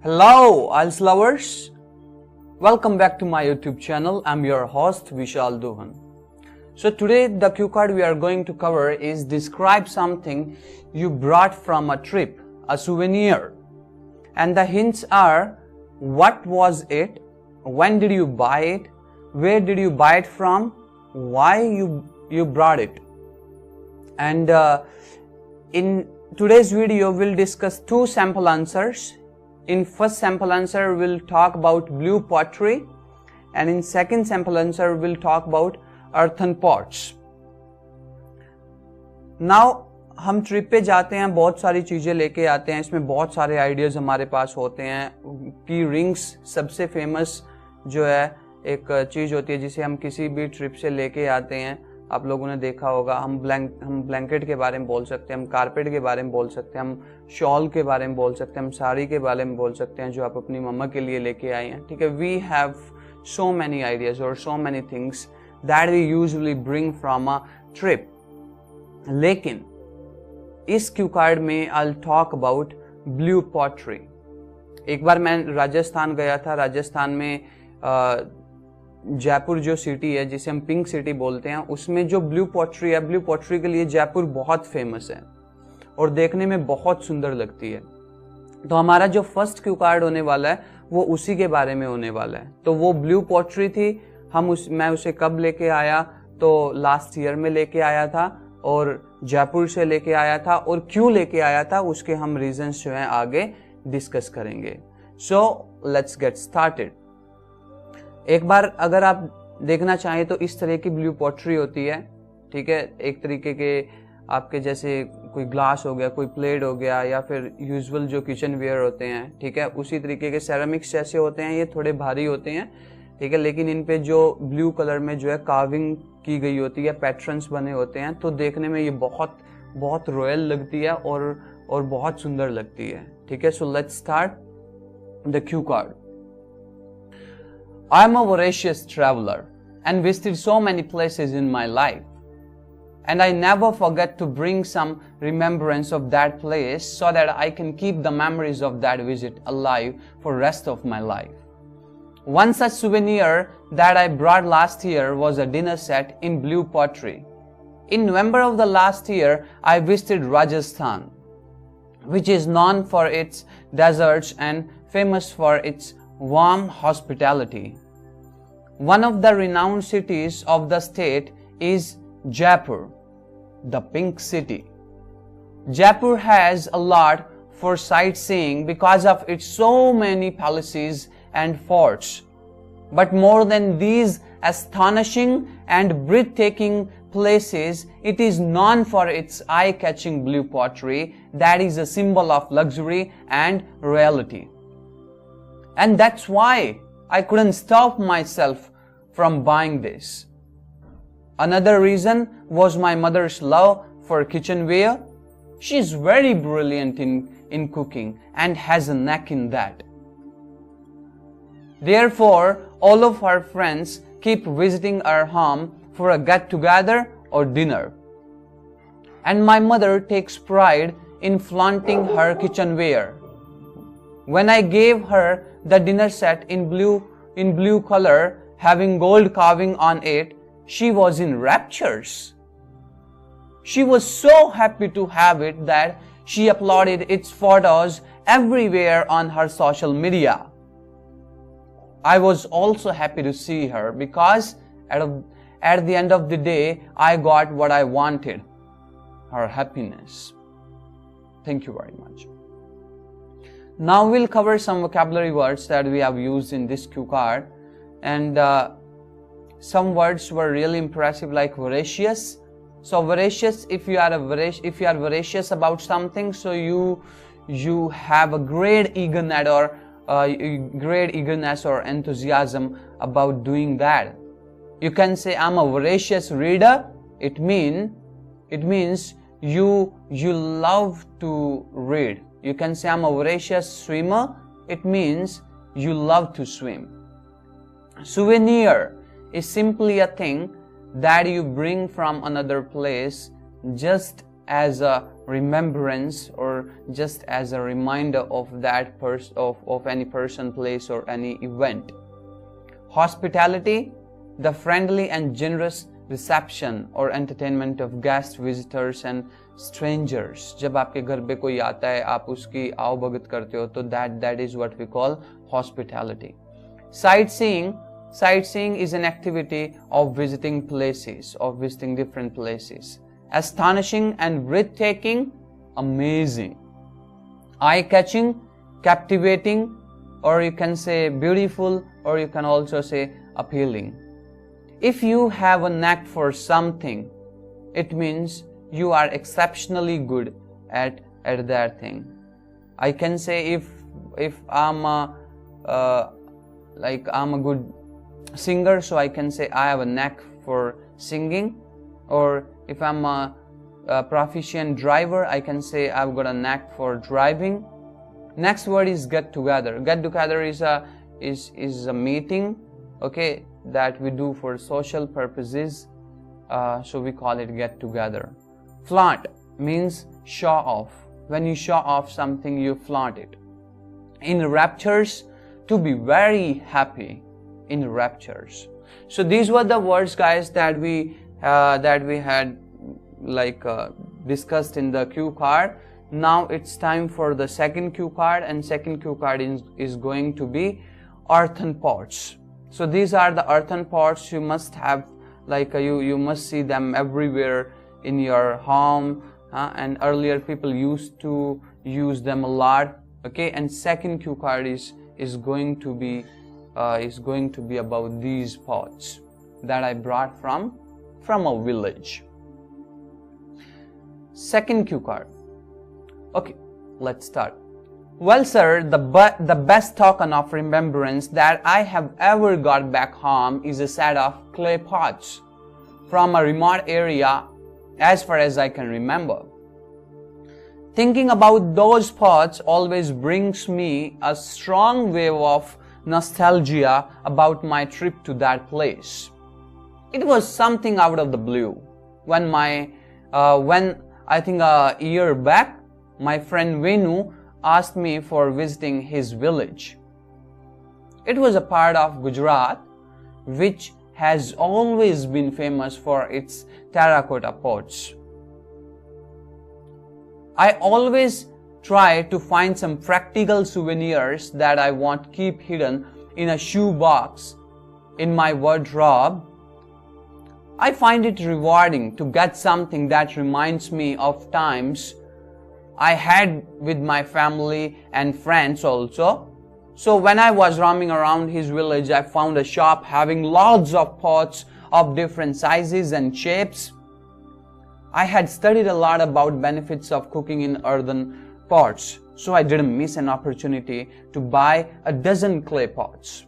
Hello, IELTS lovers. Welcome back to my YouTube channel. I'm your host, Vishal Duhan. So today the cue card we are going to cover is describe something you brought from a trip, a souvenir. And the hints are, what was it, when did you buy it, where did you buy it from, why you brought it. And in today's video we'll discuss two sample answers. In first sample answer we'll talk about blue pottery, and in second sample answer we'll talk about earthen pots. Now हम trip पे जाते हैं, बहुत सारी चीजें लेके आते हैं, इसमें बहुत सारे आइडियाज हमारे पास होते हैं. की रिंग्स सबसे फेमस जो है एक चीज होती है जिसे हम किसी भी ट्रिप से लेके आते हैं. आप लोगों ने देखा होगा. हम ब्लैंकेट के बारे में बोल सकते हैं, हम कारपेट के बारे में बोल सकते हैं, हम शॉल के बारे में बोल सकते हैं, हम साड़ी के बारे में बोल सकते हैं जो आप अपनी मम्मा के लिए लेके आए हैं. ठीक है. We have so many ideas और so many things that we usually bring from a trip. लेकिन इस क्यू कार्ड में I will talk about blue pottery. एक बार मैं राजस्थान गया था. राजस्थान में जयपुर जो सिटी है जिसे हम पिंक सिटी बोलते हैं, उसमें जो ब्लू पॉटरी है, ब्लू पॉटरी के लिए जयपुर बहुत फेमस है और देखने में बहुत सुंदर लगती है. तो हमारा जो फर्स्ट क्यू कार्ड होने वाला है वो उसी के बारे में होने वाला है. तो वो ब्लू पॉटरी थी. मैं उसे कब लेके आया, तो लास्ट ईयर में लेके आया था और जयपुर से लेके आया था, और क्यों लेके आया था उसके हम रीजंस जो हैं आगे डिस्कस करेंगे. So let's get started. एक बार अगर आप देखना चाहें तो इस तरह की ब्लू पॉटरी होती है. ठीक है. एक तरीके के आपके जैसे कोई ग्लास हो गया, कोई प्लेट हो गया, या फिर यूजुअल जो किचन वेयर होते हैं, ठीक है, उसी तरीके के सेरामिक्स जैसे होते हैं. ये थोड़े भारी होते हैं, ठीक है, लेकिन इन पे जो ब्लू कलर में जो है कार्विंग की गई होती है, पैटर्न्स बने होते हैं, तो देखने में ये बहुत बहुत रॉयल लगती है और बहुत सुंदर लगती है. ठीक है. So let's start the Q card. I am a voracious traveler and visited so many places in my life, and I never forget to bring some remembrance of that place so that I can keep the memories of that visit alive for the rest of my life. One such souvenir that I brought last year was a dinner set in blue pottery. In November of the last year, I visited Rajasthan, which is known for its deserts and famous for its warm hospitality. One of the renowned cities of the state is Jaipur, the pink city. Jaipur has a lot for sightseeing because of its so many palaces and forts. But more than these astonishing and breathtaking places, it is known for its eye-catching blue pottery that is a symbol of luxury and royalty. And that's why I couldn't stop myself from buying this. Another reason was my mother's love for kitchenware. She is very brilliant in cooking and has a knack in that. Therefore, all of our friends keep visiting our home for a get-together or dinner. And my mother takes pride in flaunting her kitchenware. When I gave her the dinner set in blue color having gold carving on it, she was in raptures. She was so happy to have it that she uploaded its photos everywhere on her social media. I was also happy to see her because at the end of the day I got what I wanted, her happiness. Thank you very much. Now we'll cover some vocabulary words that we have used in this cue card, and some words were really impressive, like voracious. So voracious, if you are voracious about something, so you have a great eagerness or enthusiasm about doing that. You can say I'm a voracious reader. It means you love to read. You can say I'm a voracious swimmer. It means you love to swim. Souvenir is simply a thing that you bring from another place just as a remembrance or just as a reminder of that of any person, place, or any event. Hospitality, the friendly and generous reception or entertainment of guests, visitors and strangers. जब आपके घर पे कोई आता है, आप उसकी आओ भगत करते हो, तो that is what we call hospitality. Sightseeing is an activity of visiting places, of visiting different places. Astonishing and breathtaking, amazing. Eye-catching, captivating, or you can say beautiful, or you can also say appealing. If you have a knack for something, it means you are exceptionally good at that thing. I can say if I'm a good singer, so I can say I have a knack for singing. Or if I'm a proficient driver, I can say I've got a knack for driving. Next word is get together. Get together is a meeting, okay, that we do for social purposes, so we call it get together. Flaunt means show off. When you show off something, you flaunt it. In raptures, to be very happy. In raptures. So these were the words, guys, that we had discussed in the cue card. Now it's time for the second cue card, and second cue card is going to be earthen pots. So these are the earthen pots. You must have, you must see them everywhere in your home, and earlier people used to use them a lot. Okay, and second cue card is going to be about these pots that I brought from a village. Second cue card. Okay, let's start. Well, sir, the best token of remembrance that I have ever got back home is a set of clay pots from a remote area, as far as I can remember. Thinking about those pots always brings me a strong wave of nostalgia about my trip to that place. It was something out of the blue. When I think a year back, my friend Venu asked me for visiting his village. It was a part of Gujarat which has always been famous for its terracotta pots. I always try to find some practical souvenirs that I want keep hidden in a shoe box in my wardrobe. I find it rewarding to get something that reminds me of times I had with my family and friends also. So when I was roaming around his village, I found a shop having lots of pots of different sizes and shapes. I had studied a lot about benefits of cooking in earthen pots, so I didn't miss an opportunity to buy a dozen clay pots.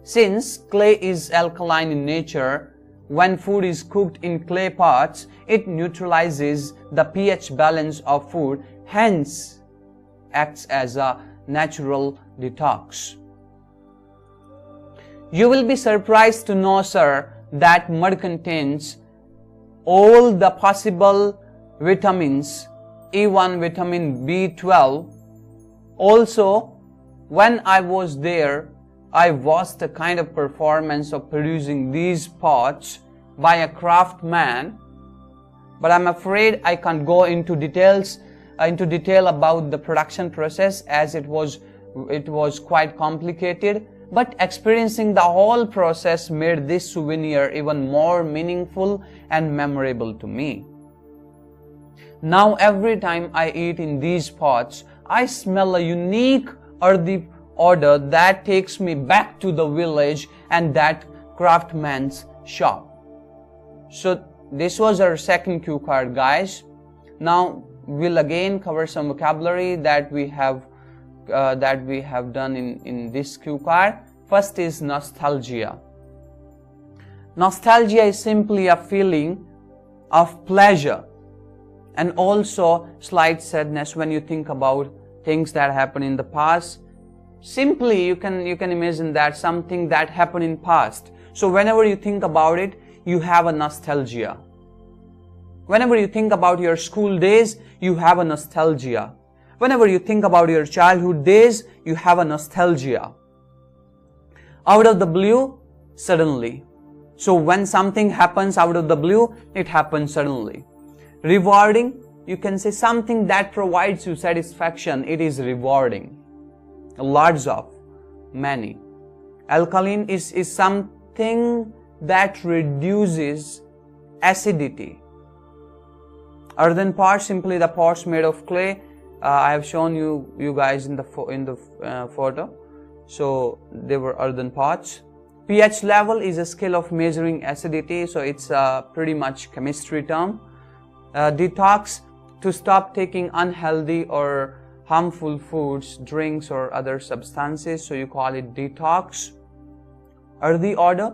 Since clay is alkaline in nature, when food is cooked in clay pots, it neutralizes the pH balance of food, hence acts as a natural detox. You will be surprised to know, sir, that mud contains all the possible vitamins, even vitamin B12. Also, when I was there, I watched the kind of performance of producing these pots by a craftsman, but I'm afraid I can't go into detail about the production process, as it was quite complicated. But experiencing the whole process made this souvenir even more meaningful and memorable to me. Now every time I eat in these pots, I smell a unique earthy odor that takes me back to the village and that craftsman's shop. So this was our second cue card, guys. Now we'll again cover some vocabulary that we have done in this cue card. First is nostalgia. Nostalgia is simply a feeling of pleasure and also slight sadness when you think about things that happened in the past. Simply you can imagine that something that happened in past. So whenever you think about it, you have a nostalgia. Whenever you think about your school days, you have a nostalgia. Whenever you think about your childhood days, you have a nostalgia. Out of the blue, suddenly. So when something happens out of the blue, it happens suddenly. Rewarding, you can say something that provides you satisfaction. It is rewarding. Lots of, many. Alkaline is something that reduces acidity. Earthen pot, simply the pots made of clay. I have shown you guys in the photo. So they were earthen pots. pH level is a scale of measuring acidity, so it's pretty much chemistry term. Detox, to stop taking unhealthy or harmful foods, drinks or other substances, so you call it detox. Earthy odor,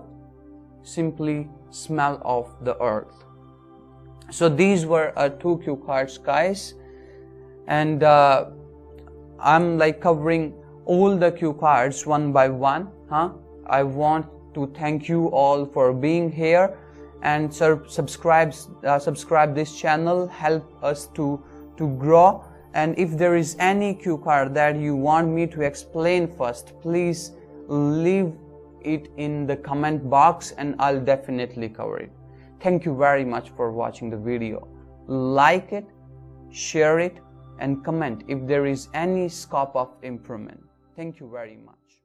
simply smell of the earth. So these were 2 cue cards, guys, and I'm like covering all the cue cards one by one. I want to thank you all for being here, and subscribe this channel, help us to grow. And if there is any cue card that you want me to explain first, please leave it in the comment box and I'll definitely cover it. Thank you very much for watching the video. Like it, share it, and comment if there is any scope of improvement. Thank you very much.